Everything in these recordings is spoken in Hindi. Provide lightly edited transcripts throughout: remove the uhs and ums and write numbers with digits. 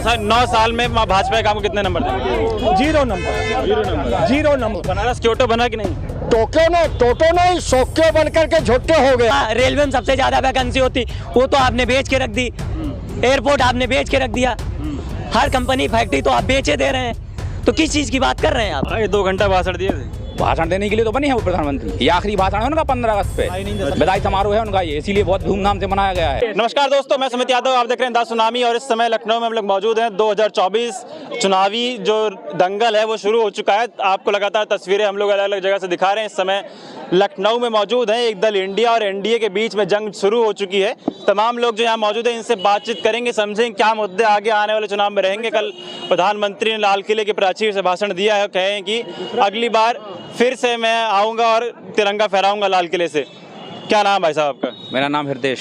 9 साल में भाजपा के काम को कितने नंबर देंगे? 0 नंबर। 0 नंबर। बनारस क्योटो बना कि नहीं? टोटो नहीं सोक्यो बन करके झोटे हो गए। रेलवे में सबसे ज्यादा वैकेंसी होती, वो तो आपने बेच के रख दी। एयरपोर्ट आपने बेच के रख दिया। हर कंपनी फैक्ट्री तो आप बेचे दे रहे हैं, तो किस चीज की बात कर रहे हैं आप? 2 घंटा भाषण दिए थे। भाषण देने के लिए तो बने हैं वो प्रधानमंत्री। ये आखिरी भाषण है उनका 15 अगस्त पे, विदाई समारोह है उनका ये, इसीलिए बहुत धूमधाम से मनाया गया है। नमस्कार दोस्तों, मैं सुमित यादव, आप देख रहे हैं द सुनामी और इस समय लखनऊ में हम लोग मौजूद हैं। 2024 चुनावी जो दंगल है वो शुरू हो चुका है। आपको लगातार तस्वीरें हम लोग अलग अलग जगह से दिखा रहे हैं। इस समय लखनऊ में मौजूद हैं। एक दल इंडिया और एनडीए के बीच में जंग शुरू हो चुकी है। तमाम लोग जो यहाँ मौजूद हैं इनसे बातचीत करेंगे, समझेंगे क्या मुद्दे आगे आने वाले चुनाव में रहेंगे। कल प्रधानमंत्री ने लाल किले के प्राचीर से भाषण दिया है, कहे कि अगली बार फिर से मैं आऊँगा और तिरंगा फहराऊंगा लाल किले से। क्या नाम भाई साहब आपका? मेरा नाम हृदय।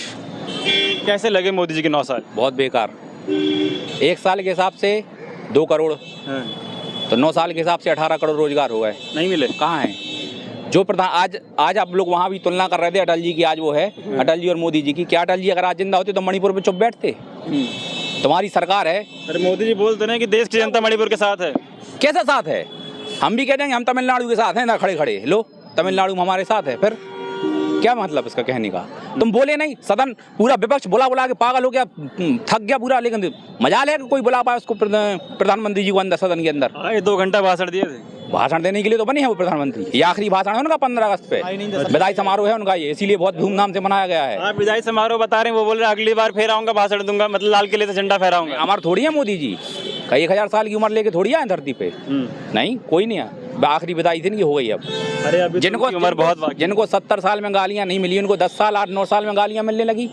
कैसे लगे मोदी जी के 9 साल? बहुत बेकार। 1 साल के हिसाब से 2 करोड़, तो 9 साल के हिसाब से 18 करोड़ रोजगार हो गए। नहीं मिले। कहाँ है जो प्रधान? आज आप लोग वहाँ भी तुलना कर रहे थे अटल जी की, आज वो है अटल जी और मोदी जी की। क्या अटल जी अगर आज जिंदा होते तो मणिपुर में चुप बैठते? तुम्हारी सरकार है। अरे मोदी जी बोलते हैं कि देश की जनता मणिपुर के साथ है। कैसा साथ है? हम भी कह देंगे हम तमिलनाडु के साथ हैं ना, खड़े खड़े लो तमिलनाडु में हमारे साथ है। फिर क्या मतलब इसका कहने का? तुम बोले नहीं, सदन पूरा विपक्ष बुला के पागल हो गया, थक गया पूरा, लेकिन मजा ले कोई बुला पाया उसको प्रधानमंत्री जी को अंदर सदन के अंदर। 2 घंटा भाषण दिए थे। भाषण देने के लिए तो बने हैं वो प्रधानमंत्री। ये आखिरी भाषण है उनका 15 अगस्त पे, विदाई समारोह है उनका ये, इसीलिए बहुत धूमधाम से मनाया गया है। आप विदाई समारोह बता रहे हैं, वो बोल रहे हैं अगली बार फिर आऊंगा भाषण दूंगा, मतलब लाल किले से झंडा फहराऊंगा। हमारे थोड़ी है मोदी जी, कई 1000 साल की उम्र लेके थोड़ी आए धरती पे। नहीं, कोई नहीं है। आखिरी विदाई थी हो गई अब। अरे अभी जिनको उम्र बहुत, जिनको 70 साल में गालियां नहीं मिली, उनको 10 साल 8-9 साल में गालियां मिलने लगी।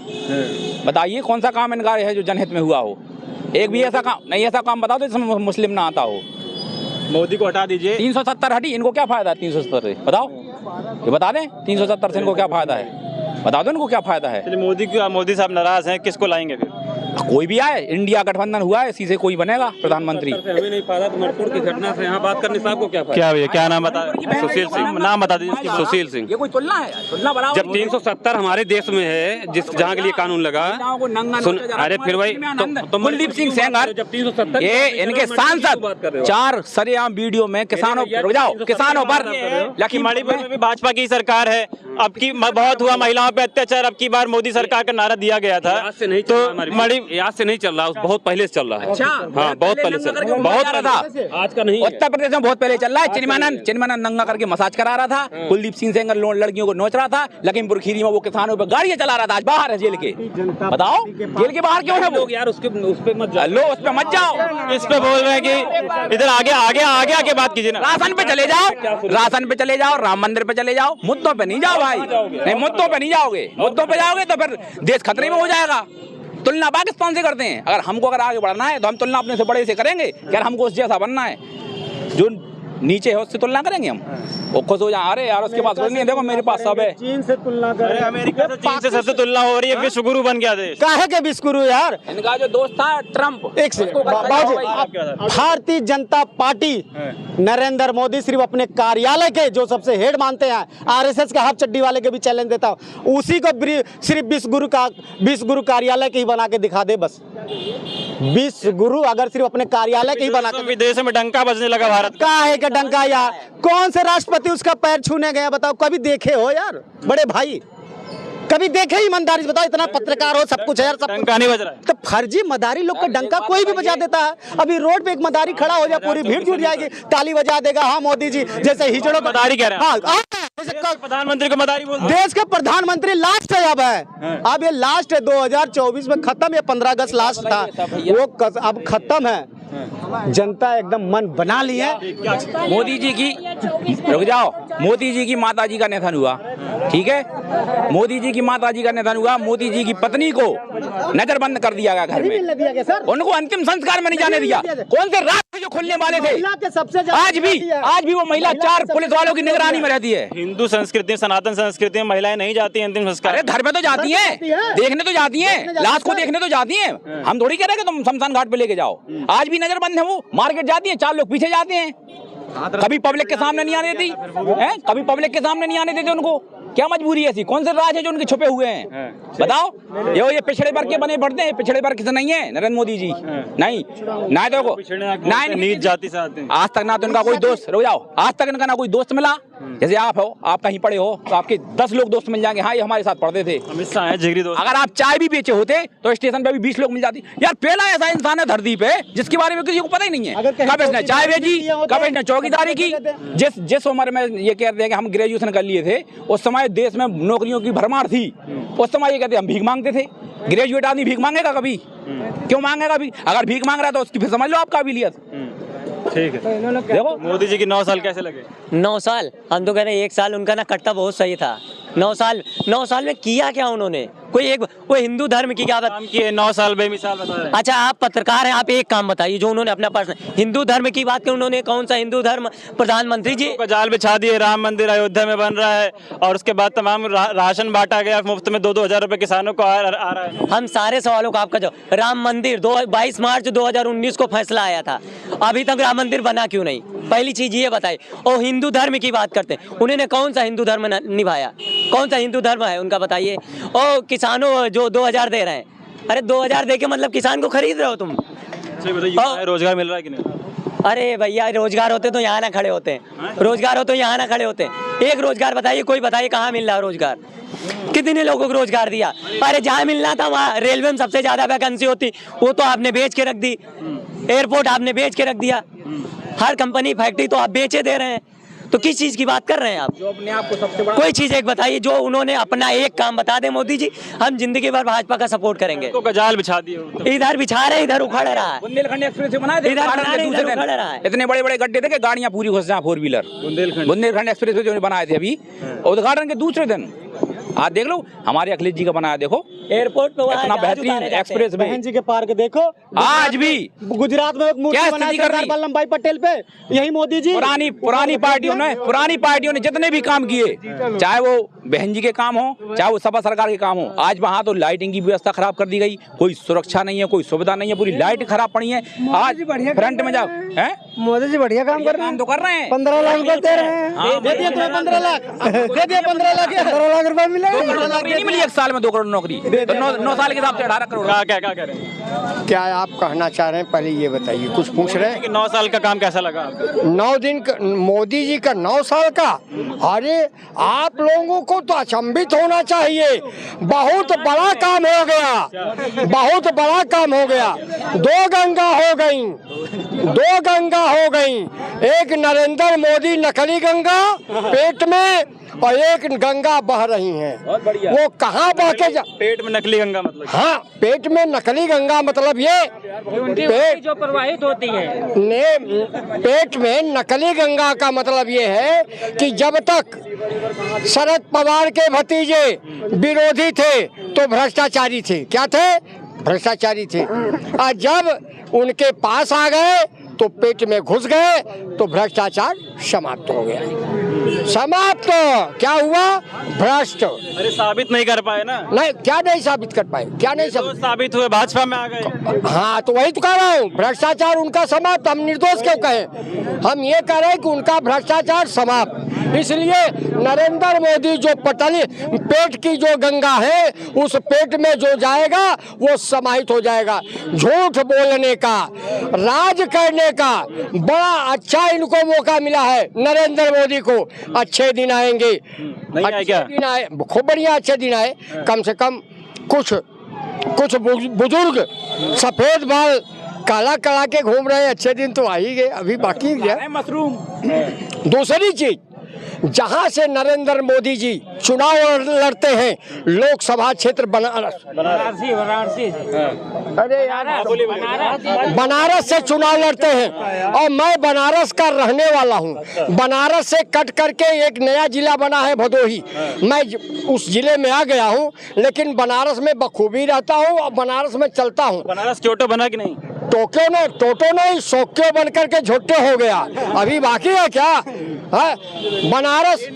बताइए कौन सा काम इनका है जो जनहित में हुआ हो? एक भी ऐसा काम नहीं, ऐसा काम बताओ तो जिसमें मुस्लिम ना आता हो। मोदी को हटा दीजिए। 370 हटी, इनको क्या फायदा है 370 से? बताओ, ये बता दें 370 से इनको क्या फायदा है? बता दो इनको क्या फायदा है। मोदी साहब नाराज हैं, किसको लाएंगे फिर? कोई भी आए, इंडिया गठबंधन हुआ है, इसी से कोई बनेगा प्रधानमंत्री। हमें नहीं फायदा, तो मणिपुर की घटना से यहाँ बात करने से आपको क्या फायदा? क्या भैया, क्या नाम बता? सुशील सिंह, नाम बता दीजिए। सुशील सिंह। ये कोई तुलना है? तुलना बनाओ। जब 370 हमारे देश में है, जिस जहाँ के लिए कानून लगा, अरे फिर वही कुलदीप सिंह सेंगर, जब 370 ये इनके सांसद 4 सरेआम वीडियो में किसानों किसानों पर मणिपुर में भी भाजपा की सरकार है। अब की बहुत हुआ महिलाओं पे अत्याचार, अब की बार मोदी सरकार का नारा दिया गया था। आज से नहीं चल रहा, आज से नहीं चल रहा, बहुत पहले से चल रहा है। अच्छा, हाँ, बहुत पहले से, बहुत था। आज का नहीं। उत्तर प्रदेश में बहुत पहले चल रहा है। चिन्मयानंद नंगा करके मसाज करा रहा था। कुलदीप सिंह सेंगर लड़कियों को नोच रहा था। लखीमपुर खीरी में वो किसानों पे गाड़ियां चला रहा था। आज बाहर है जेल के। बताओ जेल के बाहर क्यों है वो? यार उस पे मत जाओ, लो उस पे मत जाओ। इस पे बोल रहे हैं कि इधर आगे बात कीजिए ना। राशन पे चले जाओ, राशन पे चले जाओ, राम मंदिर पे चले जाओ, मुद्दों पे नहीं जाओ भाई। नहीं, मुद्दों पे नहीं जाओगे। मुद्दों पे जाओगे तो फिर देश खतरे में हो जाएगा। तुलना पाकिस्तान से करते हैं। अगर आगे बढ़ना है तो हम तुलना अपने से बड़े से करेंगे। यार हमको उस जैसा बनना है, जो नीचे है उससे तुलना करेंगे हम। वो खुश हो जाए, अरे यार उसके पास कुछ नहीं है, देखो मेरे पास सब है। चीन से तुलना कर, अमेरिका से चीन से सबसे तुलना हो रही है। विश्व गुरु बन गया देश। काहे के विश्वगुरु यार? इनका जो दोस्त था ट्रम्प, एक से भारतीय जनता पार्टी नरेंद्र मोदी सिर्फ अपने कार्यालय के जो सबसे हेड मानते हैं, आरएसएस का हाफ चड्डी वाले के भी चैलेंज देता हूँ, उसी को सिर्फ विश्व गुरु कार्यालय के ही बना के दिखा दे बस। विश्व गुरु अगर सिर्फ अपने कार्यालय के ही बना के, विदेश में डंका बजने लगा भारत का है कि डंका यार? कौन से राष्ट्रपति उसका पैर छूने गया बताओ? कभी देखे हो यार बड़े भाई? कभी देखे ईमानदारी से बताओ? इतना पत्रकार हो, सब कुछ है यार, सब डंका नहीं बज रहा है। तो फर्जी मदारी लोग का डंका कोई भी बजा देता है। अभी रोड पे एक मदारी खड़ा हो जाए, पूरी भीड़ जुट जाएगी, ताली बजा देगा। हाँ मोदी जी जैसे हिजड़ों मदारी कह रहे हैं। हाँ, प्रधानमंत्री को मदारी बोल। देश के प्रधानमंत्री लास्ट है अब ये लास्ट है 2024 में खत्म। ये 15 अगस्त लास्ट था, वो अब खत्म है। जनता एकदम मन बना ली है। मोदी जी की, रुक जाओ, मोदी जी की माता जी का निधन हुआ, ठीक है? मोदी जी की माता जी का निधन हुआ। मोदी जी की पत्नी को नजरबंद कर दिया गया घर में, उनको अंतिम संस्कार में नहीं जाने दिया। कौन से रास्ते जो खुलने वाले थे? सबसे आज भी वो महिला 4 पुलिस वालों की निगरानी में रहती है। हिंदू संस्कृति, सनातन संस्कृति में महिलाएं नहीं जाती हैं अंतिम संस्कार। अरे घर में तो जाती हैं, देखने तो जाती हैं, लाश को देखने तो जाती हैं। हम थोड़ी कह रहे हैं कि तुम शमशान घाट पे लेके जाओ। आज भी नजरबंद है वो। मार्केट जाती है, 4 लोग पीछे जाते हैं। कभी पब्लिक के सामने नहीं आने देती, कभी पब्लिक के सामने नहीं आने देते उनको। क्या मजबूरी है ऐसी? कौन से राज है जो उनके छुपे हुए हैं? बताओ। ये पिछड़े वर्ग के बने बढ़ते हैं, पिछड़े वर्ग से नहीं है नरेंद्र मोदी जी। नहीं ना, देखो नहीं, नीच जाति से आते हैं। आज तक ना तो इनका कोई दोस्त, रुक जाओ, आज तक इनका ना कोई दोस्त मिला। जैसे आप हो, आप कहीं पढ़े हो तो आपके 10 लोग दोस्त मिल जाएंगे, हाँ ये हमारे साथ पढ़ते थे। अमित शाह है जिगरी दोस्त। अगर आप चाय भी बेचे होते तो स्टेशन पे भी 20 लोग मिल जाती। यार पहला ऐसा इंसान है धरती पे जिसके बारे में किसी को पता ही नहीं है। कब इसने चाय बेची, कब इसने चौकीदारी की। जिस उम्र में ये कहते हैं कि हम ग्रेजुएशन कर लिए थे, उस समय देश में नौकरियों की भरमार थी। उस समय ये कहते हम भीख मांगते थे। ग्रेजुएट आदमी भीख मांगेगा कभी? क्यों मांगेगा? अगर भीख मांग रहा है तो उसकी फिर समझ लो आप काबिलियत। ठीक है। देखो मोदी जी की 9 साल कैसे लगे? 9 साल हम तो कह रहे हैं 1 साल उनका ना कटता बहुत सही था। 9 साल में किया क्या उन्होंने? कोई हिंदू धर्म की क्या काम किए 9 साल बेमिसाल बता रहे हैं। अच्छा आप पत्रकार हैं, आप एक काम बताइए जो उन्होंने अपना पर्सनल हिंदू धर्म की बात की। उन्होंने कौन सा हिंदू धर्म? प्रधानमंत्री जी का जाल बिछा दिए, राम मंदिर अयोध्या में बन रहा है और उसके बाद तमाम राशन बांटा गया मुफ्त में, 2-2 हज़ार रुपए किसानों को आ रहा है। हम सारे सवालों का आपका जवाब। राम मंदिर 22 मार्च 2019 को फैसला आया था, अभी तक राम मंदिर बना क्यों नहीं? पहली चीज ये बताइए। और हिंदू धर्म की बात करते हैं, उन्होंने कौन सा हिंदू धर्म निभाया? कौन सा हिंदू धर्म है उनका बताइए। और किसानों जो 2000 दे रहे हैं, अरे 2000 दे के मतलब किसान को खरीद रहे हो तुम? बताइए रोजगार मिल रहा है कि नहीं? अरे भैया रोजगार होते तो यहाँ ना खड़े होते हैं, रोजगार हो तो यहाँ ना खड़े होते हैं। एक रोजगार बताइए, कोई बताइए कहाँ मिल रहा है रोजगार? कितने लोगों को रोजगार दिया? अरे जहाँ मिलना था वहाँ रेलवे में सबसे ज्यादा वैकेंसी होती, वो तो आपने बेच के रख दी। एयरपोर्ट आपने बेच के रख दिया, हर कंपनी फैक्ट्री तो आप बेचे दे रहे हैं। तो किस चीज की बात कर रहे हैं आप? जो अपने आप को सबसे बड़ा कोई चीज एक बताइए जो उन्होंने अपना एक काम बता दे मोदी जी, हम जिंदगी भर भाजपा का सपोर्ट करेंगे। तो गजाल बिछा दिए, इधर बिछा रहे इधर उखड़ रहा है। बुंदेलखंड एक्सप्रेस बनाए थे, इधर उद्घाटन बना के रहे, दूसरे इधर दिन। उखड़ रहा है। इतने बड़े बड़े गड्ढे थे कि गाड़ियां पूरी घुस जाए, 4 व्हीलर। बुंदेलखंड एक्सप्रेस जो बनाए थे अभी, उद्घाटन के दूसरे दिन। आज देख लो हमारे अखिलेश जी का बनाया, देखो एयरपोर्ट पे इतना बेहतरीन एक्सप्रेस में। बहन जी के पार्क देखो, आज भी गुजरात में एक मूर्ति क्या बनाई स्थिति कर सरदार रही? वल्लभ भाई पटेल पे, यही मोदी जी। पुरानी पार्टियों ने जितने भी काम किए, चाहे वो बहन जी के काम हो, चाहे वो सपा सरकार के काम हो, आज वहाँ तो लाइटिंग की व्यवस्था खराब कर दी गई। कोई सुरक्षा नहीं है, कोई सुविधा नहीं है, पूरी लाइट खराब पड़ी है। आज फ्रंट में जाओ, हैं मोदी जी बढ़िया काम कर रहे हैं, तो कर रहे हैं। 15 लाख रुपए दे रहे हैं। दे दिए तुम्हें 15 लाख, दे दिए 15 लाख, 15 लाख रुपए मिले। 2 करोड़ नौकरी नहीं मिली 1 साल में, 2 करोड़ नौकरी तो 9 साल के हिसाब से 18 करोड़। क्या कह रहे हैं? क्या आप कहना चाह रहे हैं? पहले ये बताइए, कुछ पूछ रहे हैं? 9 साल का काम कैसा लगा आपको? 9 दिन मोदी जी का 9 साल का, अरे आप लोगों को तो अचंभित होना चाहिए। बहुत बड़ा काम हो गया, बहुत बड़ा काम हो गया। 2 गंगा हो गई, 2 गंगा हो गई। एक नरेंद्र मोदी नकली गंगा पेट में और एक गंगा बह रही हैं। वो कहाँ बह के पेट में नकली गंगा मतलब? हाँ, पेट में नकली गंगा मतलब ये पेट जो प्रवाहित होती है, पेट में नकली गंगा का मतलब ये है कि जब तक शरद पवार के भतीजे विरोधी थे तो भ्रष्टाचारी थे। क्या थे? भ्रष्टाचारी थे। और जब उनके पास आ गए तो पेट में घुस गए तो भ्रष्टाचार समाप्त हो गया। समाप्त क्या हुआ? भ्रष्ट। अरे साबित नहीं कर पाए ना? नहीं, क्या नहीं साबित कर पाए? क्या नहीं साबित हुए, भाजपा में आ गए। हाँ, तो वही तो कह रहा हूँ, भ्रष्टाचार उनका समाप्त। हम निर्दोष क्यों कहें? हम ये कह रहे हैं कि उनका भ्रष्टाचार समाप्त। इसलिए नरेंद्र मोदी जो पटल पेट की जो गंगा है, उस पेट में जो जाएगा वो समाहित हो जाएगा। झूठ बोलने का, राज करने का बड़ा अच्छा इनको मौका मिला है नरेंद्र मोदी को। अच्छे दिन आएंगे, अच्छे दिन आए, खूब बढ़िया अच्छे दिन आए। कम से कम कुछ बुजुर्ग सफेद बाल काला करा के घूम रहे हैं, अच्छे दिन तो आ ही गए, अभी बाकी है मशरूम। दूसरी चीज, जहां से नरेंद्र मोदी जी चुनाव लड़ते हैं, लोकसभा क्षेत्र बनारस, अरे यार बनारस से चुनाव लड़ते हैं। और मैं बनारस का रहने वाला हूं। बनारस से कट करके एक नया जिला बना है भदोही, मैं उस जिले में आ गया हूं, लेकिन बनारस में बखूबी रहता हूं और बनारस में चलता हूं। बनारस क्योटो बना कि नहीं? टोटो नहीं, सोक्यो बन करके झोटे हो गया, अभी बाकी है क्या? है बनारस,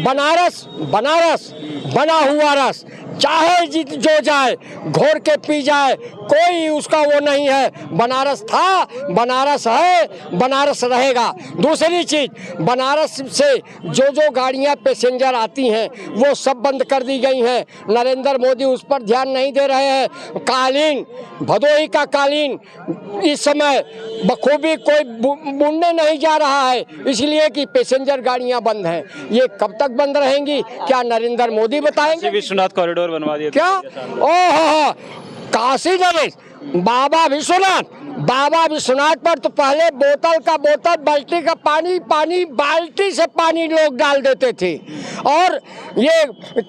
बनारस बनारस बना हुआ रस, चाहे जीत जो जाए, घोर के पी जाए, कोई उसका वो नहीं है। बनारस था, बनारस है, बनारस रहेगा। दूसरी चीज, बनारस से जो गाड़ियां पैसेंजर आती हैं वो सब बंद कर दी गई हैं। नरेंद्र मोदी उस पर ध्यान नहीं दे रहे हैं। कालीन, भदोही का कालीन इस समय बखूबी कोई बुनने नहीं जा रहा है, इसलिए कि पैसेंजर गाड़ियां बंद हैं। ये कब तक बंद रहेंगी, क्या नरेंद्र मोदी बताएंगे? विश्वनाथ कॉरिडोर बनवा दिया क्या? ओह, काशी नरेश, बाबा विश्वनाथ पर तो पहले बोतल बाल्टी का पानी बाल्टी से पानी लोग डाल देते थे और ये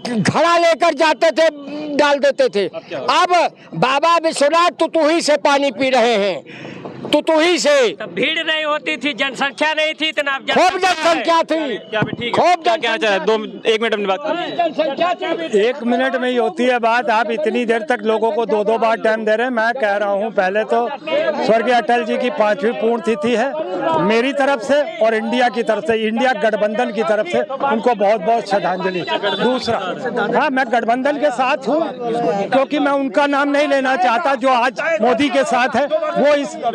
घड़ा लेकर जाते थे, डाल देते थे। अब बाबा विश्वनाथ तू ही से पानी पी रहे हैं, तू ही से। भीड़ नहीं होती थी, जनसंख्या नहीं थी, इतना खूब जनसंख्या थी, खूब क्या 1 मिनट में बात करें। 1 मिनट में ही होती है बात। आप इतनी देर तक लोगों को 2-2 बार टाइम दे रहे हैं। मैं कह रहा हूं, पहले तो स्वर्गीय अटल जी की 5वीं पुण्यतिथि है मेरी तरफ से और इंडिया की तरफ से, इंडिया गठबंधन की तरफ से उनको बहुत बहुत श्रद्धांजलि। दूसरा, हाँ, मैं गठबंधन के साथ हूँ क्योंकि मैं उनका नाम नहीं लेना चाहता जो आज मोदी के साथ है।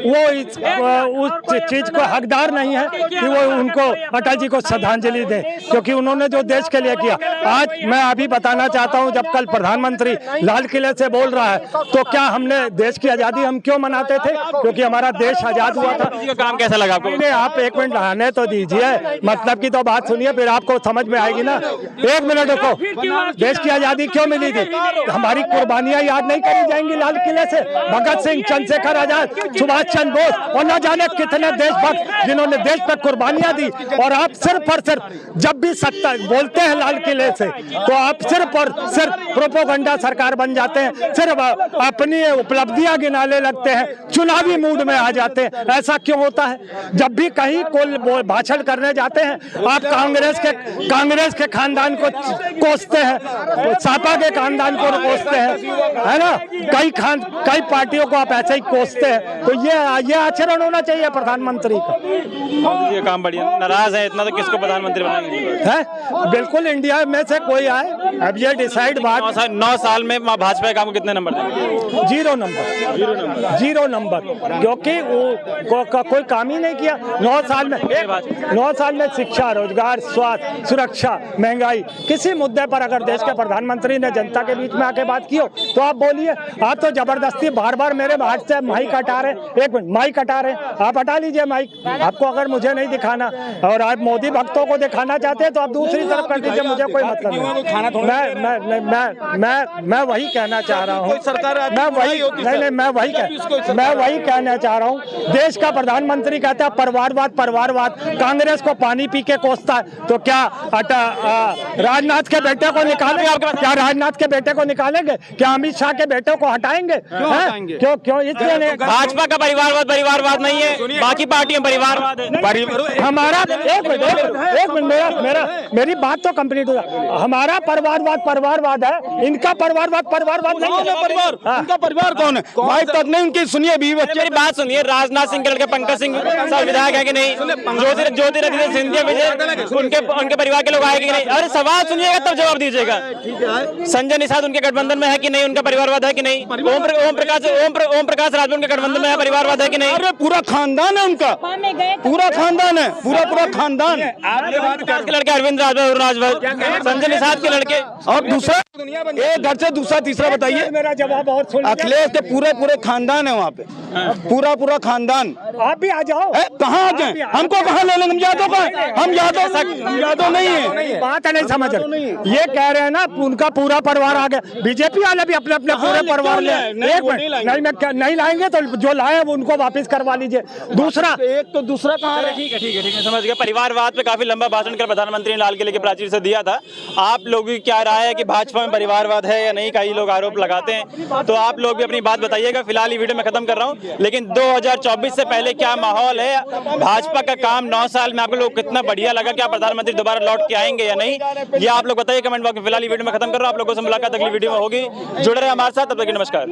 वो उस चीज को हकदार नहीं है कि वो उनको अटल जी को श्रद्धांजलि दे, क्योंकि उन्होंने जो देश के लिए किया। आज मैं अभी बताना चाहता हूं, जब कल प्रधानमंत्री लाल किले से बोल रहा है तो क्या हमने देश की आजादी हम क्यों मनाते थे? क्योंकि हमारा देश आजाद हुआ था। काम कैसा लगा आपको? नहीं, आप 1 मिनट आने तो दीजिए, मतलब की तो बात सुनिए, फिर आपको समझ में आएगी ना। 1 मिनट रुको। देश की आजादी क्यों मिली थी? हमारी कुर्बानियां याद नहीं करी जाएंगी लाल किले से? भगत सिंह, चंद्रशेखर आजाद, सुभाष चंद्र बोस और न जाने कितने देशभक्त जिन्होंने देश पर कुर्बानियां दी। और आप सिर्फ और सिर्फ जब भी सत्ता बोलते हैं लाल किले से तो आप सिर्फ और सिर्फ प्रोपोगंडा सरकार बन जाते हैं, सिर्फ अपनी उपलब्धियां गिनाने लगते हैं, चुनावी मूड में आ जाते हैं। ऐसा क्यों होता है? जब भी कहीं कोई भाषण करने जाते हैं आप कांग्रेस के खानदान को कोसते हैं, सापा के खानदान को कोसते हैं, है ना? कई पार्टियों को आप ऐसे ही कोसते हैं। तो ये आचरण होना चाहिए प्रधानमंत्री का। ये काम बढ़िया। नाराज है इतना तो किसको प्रधानमंत्री बनाएंगे? है बिल्कुल, इंडिया में से कोई आए, अब ये डिसाइड बात। 9 साल में भाजपा काम को कितने नंबर देंगे? 0 नंबर, क्योंकि कोई काम ही नहीं किया 9 साल में। शिक्षा, रोजगार, स्वास्थ्य, सुरक्षा, महंगाई, किसी मुद्दे पर अगर देश के प्रधानमंत्री ने जनता के बीच में आके बात की हो तो आप बोलिए। आप तो जबरदस्ती बार मेरे हाथ से माइक हटा रहे। 1 मिनट, माइक हटा रहे, आप हटा लीजिए माइक। आपको अगर मुझे नहीं दिखाना और आप मोदी भक्तों को दिखाना चाहते हैं तो आप दूसरी तरफ कर दीजिए, मुझे कोई मतलब नहीं। मैं वही कहना चाह रहा हूँ, मैं वही कहना चाह रहा हूँ। देश का प्रधानमंत्री कहता है परिवारवाद, कांग्रेस को पानी पी के कोसता है। तो क्या राजनाथ के बेटे को निकालेंगे? क्या राजनाथ के बेटे को निकालेंगे? क्या अमित शाह के बेटे को हटाएंगे? क्यों? इसलिए भाजपा का परिवारवाद नहीं है, बाकी पार्टियां परिवारवाद है। हमारा एक मिनट, मेरी बात तो कंप्लीट हो। हमारा परिवारवाद है, इनका परिवारवाद नहीं है। उनका परिवार कौन है? भाई तक नहीं उनकी सुनिए, बीवी बच्चे। मेरी बात सुनिए। राजनाथ सिंह के लड़के पंकज सिंह विधायक है कि नहीं? ज्योतिरादित्य सिंधिया विजय उनके परिवार के लोग आए कि नहीं? अरे सवाल सुनिएगा तब जवाब दीजिएगा। संजय निषाद उनके गठबंधन में है कि नहीं? उनका परिवारवाद है कि नहीं? ओम प्रकाश राजभर उनके गठबंधन में है, परिवारवाद है कि नहीं? अरे पूरा खानदान है उनका, पूरा खानदान है, पूरा खानदान। के लड़के अरविंद राजभर, संजय निषाद के लड़के, और दूसरा एक घर से दूसरा तीसरा बताइए। मेरा जवाब और सुनिए। अखिलेश के पूरे खानदान है वहाँ पे, पूरा खानदान। आप भी आ जाओ। कहाँ आ जाए? हमको कहाँ ले लेंगे? हम यादव का, हम यादव नहीं है। बात नहीं समझ रहे। ये कह रहे हैं ना उनका पूरा परिवार आ गया। बीजेपी वाले भी अपने पूरे परिवार ले। एक मिनट, नहीं लाएंगे तो जो लाए वो उनको वापस करवा लीजिए। दूसरा कहाँ है? ठीक है, समझ गया। परिवारवाद पे काफी लंबा भाषण कल प्रधानमंत्री ने लाल किले के प्राचीर से दिया था। आप लोगों की क्या राय है कि भाजपा में परिवारवाद है या नहीं? कई लोग आरोप लगाते हैं, तो आप लोग भी अपनी बात बताइएगा। फिलहाल ये वीडियो मैं खत्म कर रहा हूँ, लेकिन 2024 से पहले क्या माहौल है? भाजपा का काम 9 साल में आपको लोग कितना बढ़िया लगा? क्या प्रधानमंत्री दोबारा लौट के आएंगे या नहीं? ये आप लोग बताइए कमेंट बॉक्स में। फिलहाल ये वीडियो मैं खत्म कर रहा हूँ। आप लोगों से मुलाकात अगली वीडियो में होगी। जुड़े रहे हमारे साथ, तब तक नमस्कार।